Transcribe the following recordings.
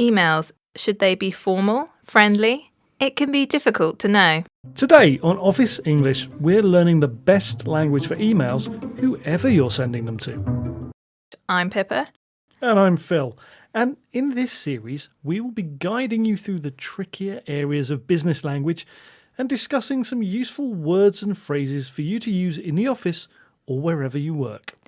Emails, should they be formal, friendly? It can be difficult to know. Today on Office English, we're learning the best language for emails, whoever you're sending them to. I'm Pippa. And I'm Phil. And in this series, we will be guiding you through the trickier areas of business language and discussing some useful words and phrases for you to use in the office or wherever you work.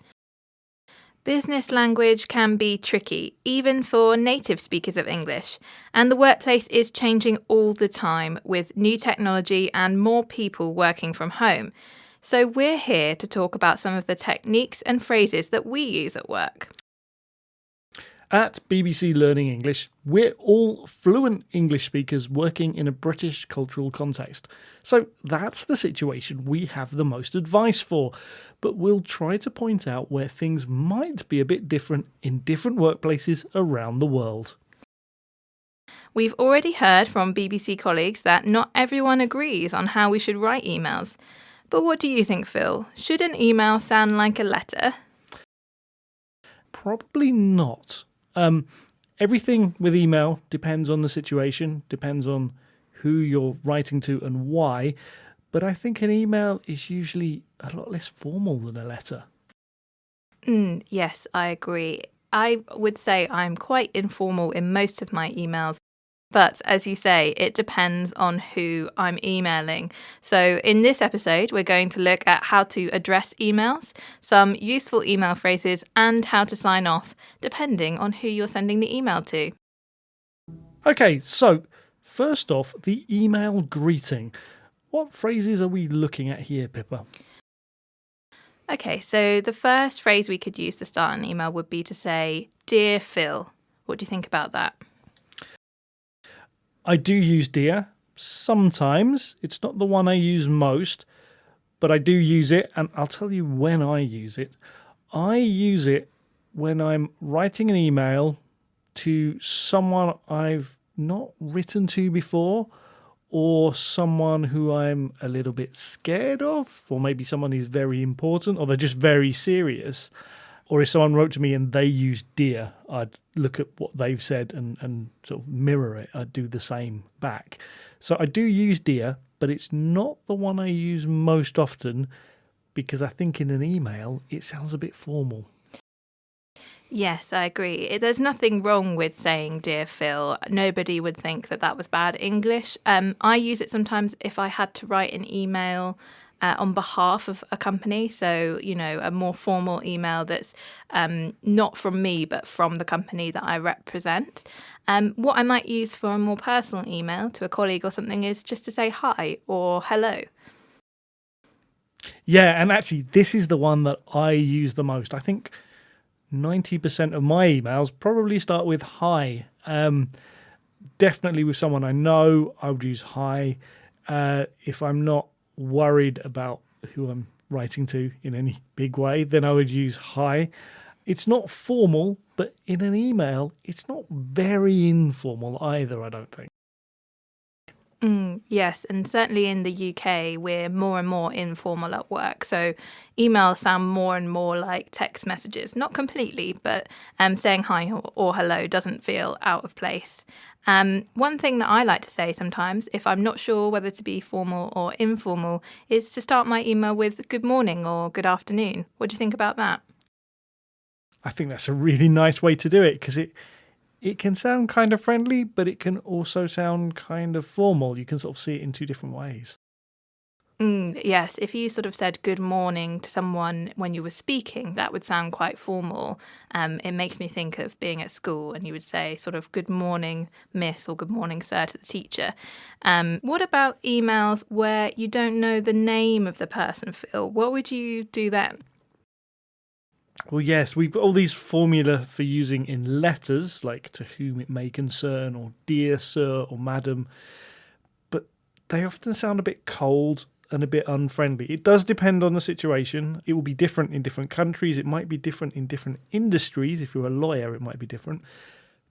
Business language can be tricky, even for native speakers of English, and the workplace is changing all the time with new technology and more people working from home. So we're here to talk about some of the techniques and phrases that we use at work. At BBC Learning English, we're all fluent English speakers working in a British cultural context. So that's the situation we have the most advice for. But we'll try to point out where things might be a bit different in different workplaces around the world. We've already heard from BBC colleagues that not everyone agrees on how we should write emails. But what do you think, Phil? Should an email sound like a letter? Probably not. Everything with email depends on the situation, depends on who you're writing to and why, but I think an email is usually a lot less formal than a letter. Yes, I agree. I would say I'm quite informal in most of my emails. But as you say, it depends on who I'm emailing. So in this episode, we're going to look at how to address emails, some useful email phrases, and how to sign off, depending on who you're sending the email to. Okay, so first off, the email greeting. What phrases are we looking at here, Pippa? Okay, so the first phrase we could use to start an email would be to say, "Dear Phil." What do you think about that? I do use dear sometimes. It's not the one I use most, but I do use it, and I'll tell you when I use it. I use it when I'm writing an email to someone I've not written to before, or someone who I'm a little bit scared of, or maybe someone who's very important, or they're just very serious. Or if someone wrote to me and they used dear, I'd look at what they've said and sort of mirror it. I'd do the same back. So I do use dear, but it's not the one I use most often because I think in an email it sounds a bit formal. Yes, I agree. There's nothing wrong with saying "Dear Phil." Nobody would think that that was bad English. I use it sometimes if I had to write an email on behalf of a company. So, a more formal email that's not from me, but from the company that I represent. What I might use for a more personal email to a colleague or something is just to say hi or hello. Yeah, and actually this is the one that I use the most. I think 90% of my emails probably start with hi. Definitely with someone I know, I would use hi. If I'm not worried about who I'm writing to in any big way, then I would use hi. It's not formal, but in an email, it's not very informal either, I don't think. Yes, and certainly in the UK, we're more and more informal at work. So emails sound more and more like text messages. Not completely, but saying hi or hello doesn't feel out of place. One thing that I like to say sometimes, if I'm not sure whether to be formal or informal, is to start my email with good morning or good afternoon. What do you think about that? I think that's a really nice way to do it because it can sound kind of friendly, but it can also sound kind of formal. You can sort of see it in two different ways. Yes, if you sort of said good morning to someone when you were speaking, that would sound quite formal. It makes me think of being at school and you would say sort of good morning, miss, or good morning, sir, to the teacher. What about emails where you don't know the name of the person, Phil? What would you do then? Well, yes, we've got all these formula for using in letters, like to whom it may concern, or dear sir, or madam, but they often sound a bit cold and a bit unfriendly. It does depend on the situation. It will be different in different countries. It might be different in different industries. If you're a lawyer, it might be different.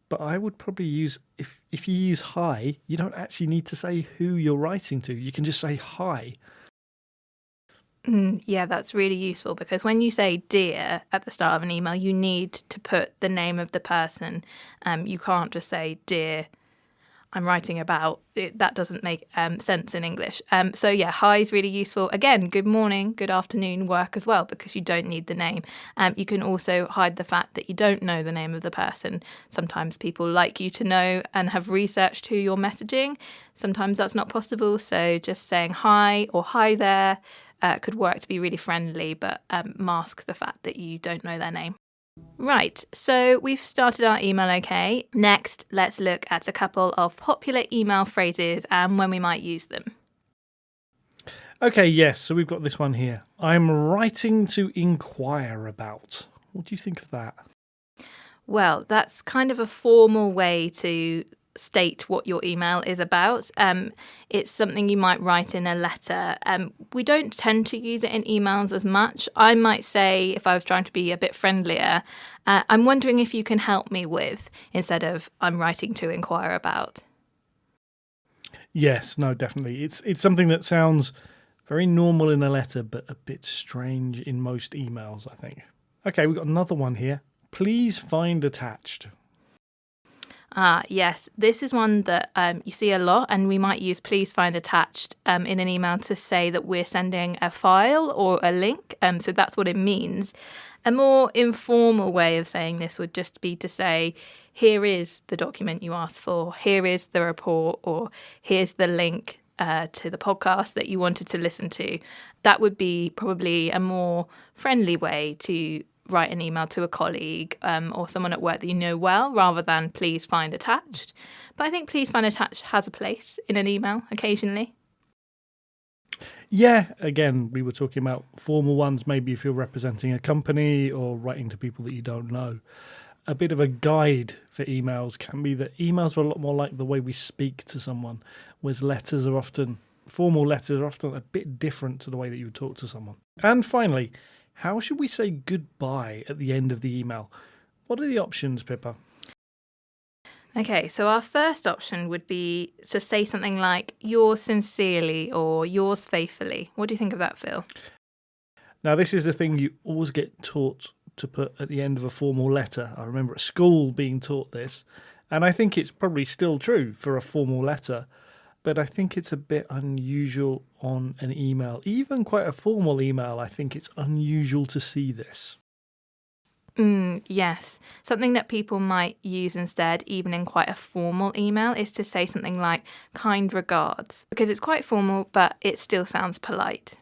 But I would probably use, if you use hi, you don't actually need to say who you're writing to. You can just say hi. Yeah, that's really useful because when you say dear at the start of an email, you need to put the name of the person. You can't just say dear, I'm writing about it. That doesn't make sense in English. So yeah, hi is really useful. Again, good morning, good afternoon work as well because you don't need the name. You can also hide the fact that you don't know the name of the person. Sometimes people like you to know and have researched who you're messaging. Sometimes that's not possible. So just saying hi or hi there could work to be really friendly, but mask the fact that you don't know their name. Right, so we've started our email okay. Next, let's look at a couple of popular email phrases and when we might use them. Okay, yes, so we've got this one here. I'm writing to inquire about. What do you think of that? Well, that's kind of a formal way to state what your email is about. It's something you might write in a letter. We don't tend to use it in emails as much. I might say, if I was trying to be a bit friendlier, I'm wondering if you can help me with, instead of I'm writing to inquire about. Yes, no, definitely. It's something that sounds very normal in a letter, but a bit strange in most emails, I think. Okay, we've got another one here. Please find attached. Yes, this is one that you see a lot, and we might use please find attached in an email to say that we're sending a file or a link. So that's what it means. A more informal way of saying this would just be to say, here is the document you asked for, here is the report, or here's the link to the podcast that you wanted to listen to. That would be probably a more friendly way to write an email to a colleague or someone at work that you know well, rather than please find attached. But I think please find attached has a place in an email occasionally. Yeah, again, we were talking about formal ones, maybe if you're representing a company or writing to people that you don't know. A bit of a guide for emails can be that emails are a lot more like the way we speak to someone, whereas formal letters are often a bit different to the way that you would talk to someone. And finally, how should we say goodbye at the end of the email? What are the options, Pippa? Okay, so our first option would be to say something like yours sincerely or yours faithfully. What do you think of that, Phil? Now, this is the thing you always get taught to put at the end of a formal letter. I remember at school being taught this, and I think it's probably still true for a formal letter, but I think it's a bit unusual on an email. Even quite a formal email, I think it's unusual to see this. Yes. Something that people might use instead, even in quite a formal email, is to say something like kind regards, because it's quite formal, but it still sounds polite.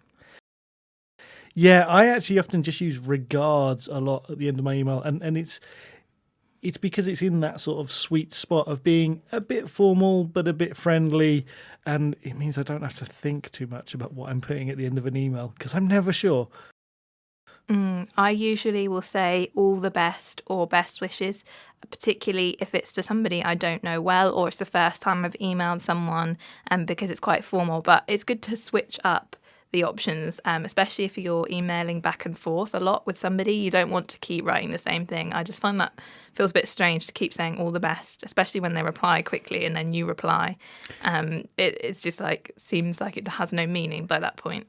Yeah, I actually often just use regards a lot at the end of my email, and it's because it's in that sort of sweet spot of being a bit formal but a bit friendly, and it means I don't have to think too much about what I'm putting at the end of an email because I'm never sure. I usually will say all the best or best wishes, particularly if it's to somebody I don't know well or it's the first time I've emailed someone, because it's quite formal. But it's good to switch up the options, especially if you're emailing back and forth a lot with somebody. You don't want to keep writing the same thing. I just find that feels a bit strange to keep saying all the best, especially when they reply quickly and then you reply. It's just like seems like it has no meaning by that point.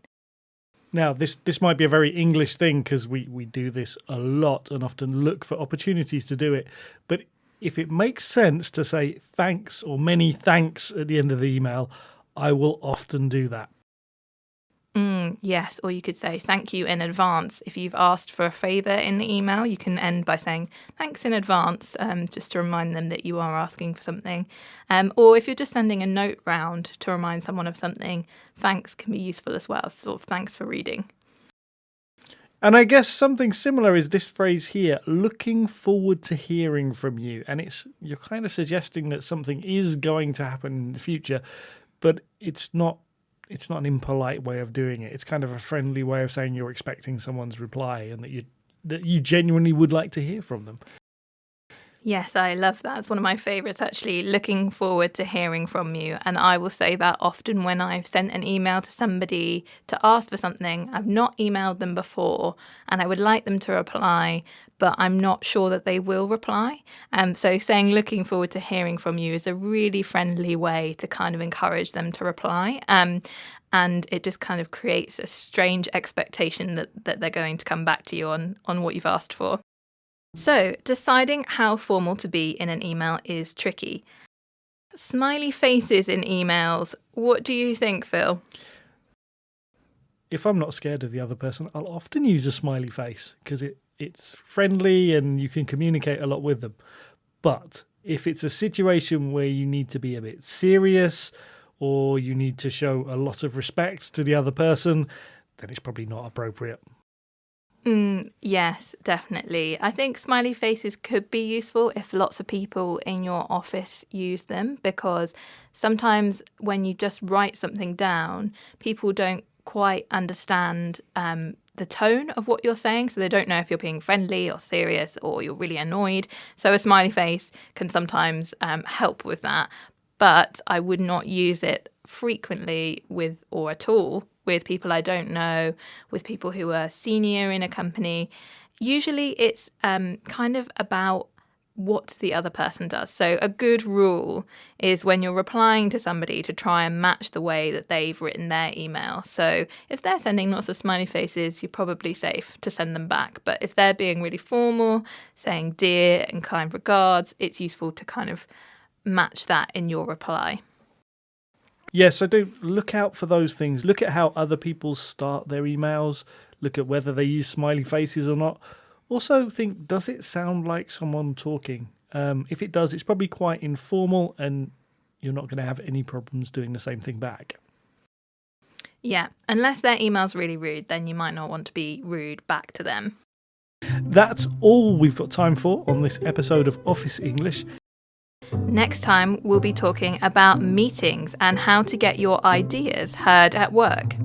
Now, this might be a very English thing because we do this a lot and often look for opportunities to do it. But if it makes sense to say thanks or many thanks at the end of the email, I will often do that. Yes, or you could say thank you in advance. If you've asked for a favour in the email, you can end by saying thanks in advance, just to remind them that you are asking for something. Or if you're just sending a note round to remind someone of something, thanks can be useful as well. Sort of thanks for reading. And I guess something similar is this phrase here, looking forward to hearing from you. And you're kind of suggesting that something is going to happen in the future, but it's not an impolite way of doing it. It's kind of a friendly way of saying you're expecting someone's reply and that you genuinely would like to hear from them. Yes, I love that. It's one of my favourites, actually. Looking forward to hearing from you. And I will say that often when I've sent an email to somebody to ask for something, I've not emailed them before and I would like them to reply, but I'm not sure that they will reply. So saying looking forward to hearing from you is a really friendly way to kind of encourage them to reply. And it just kind of creates a strange expectation that they're going to come back to you on what you've asked for. So, deciding how formal to be in an email is tricky. Smiley faces in emails. What do you think, Phil? If I'm not scared of the other person, I'll often use a smiley face because it's friendly and you can communicate a lot with them. But if it's a situation where you need to be a bit serious or you need to show a lot of respect to the other person, then it's probably not appropriate. Yes, definitely. I think smiley faces could be useful if lots of people in your office use them, because sometimes when you just write something down, people don't quite understand the tone of what you're saying. So they don't know if you're being friendly or serious or you're really annoyed. So a smiley face can sometimes help with that. But I would not use it frequently with, or at all, with people I don't know, with people who are senior in a company. Usually it's kind of about what the other person does. So a good rule is when you're replying to somebody to try and match the way that they've written their email. So if they're sending lots of smiley faces, you're probably safe to send them back. But if they're being really formal, saying dear and kind regards, it's useful to kind of match that in your reply. Yes, I do. Look out for those things. Look at how other people start their emails. Look at whether they use smiley faces or not. Also think, does it sound like someone talking? If it does, it's probably quite informal and you're not going to have any problems doing the same thing back. Yeah, unless their email's really rude, then you might not want to be rude back to them. That's all we've got time for on this episode of Office English. Next time, we'll be talking about meetings and how to get your ideas heard at work.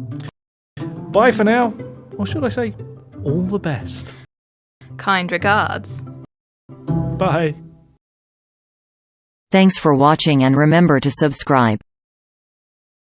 Bye for now, or should I say, all the best. Kind regards. Bye. Thanks for watching and remember to subscribe.